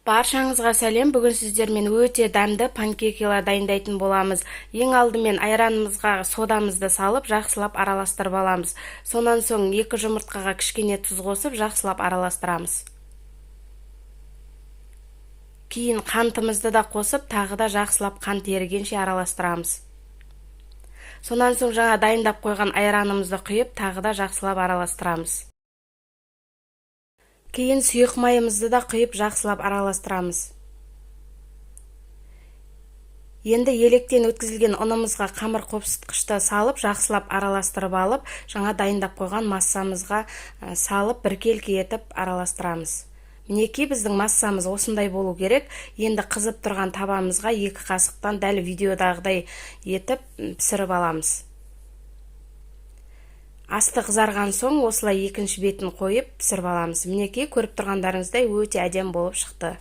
Баршаңызға сәлем. Бүгін сіздермен өте дәмді панкейкалар дайындайтын боламыз. Ең алдымен айранымызға содамызды салып, жақсылап араластырып аламыз. Сонан соң 2 жұмыртқаға кішкене тұз қосып, жақсылап араластырамыз. Кейін қантымызды да қосып, тағы да жақсылап қант ерігенше араластырамыз. Сонан соң жаңа дайындап қойған айранымызды құйып, тағы да жақсылап араластырамыз. Кейін сұйық майымызды да құйып жақсылап араластырамыз. Енді електен өткізілген ұнымызға қамыр қопсытқышты салып, жақсылап араластырып алып, жаңа дайындап қойған массамызға салып, біркелкі етіп араластырамыз. Мінекей біздің массамыз осындай болу керек. Енді қызып тұрған табамызға 2 қасықтан дәл видеодағыдай етіп пісіріп аламыз. Асты қызарған соң осылай екінші бетін қойып пісіріп аламыз. Мінекей көріп тұрғандарыңыздай өте әдемі болып шықты.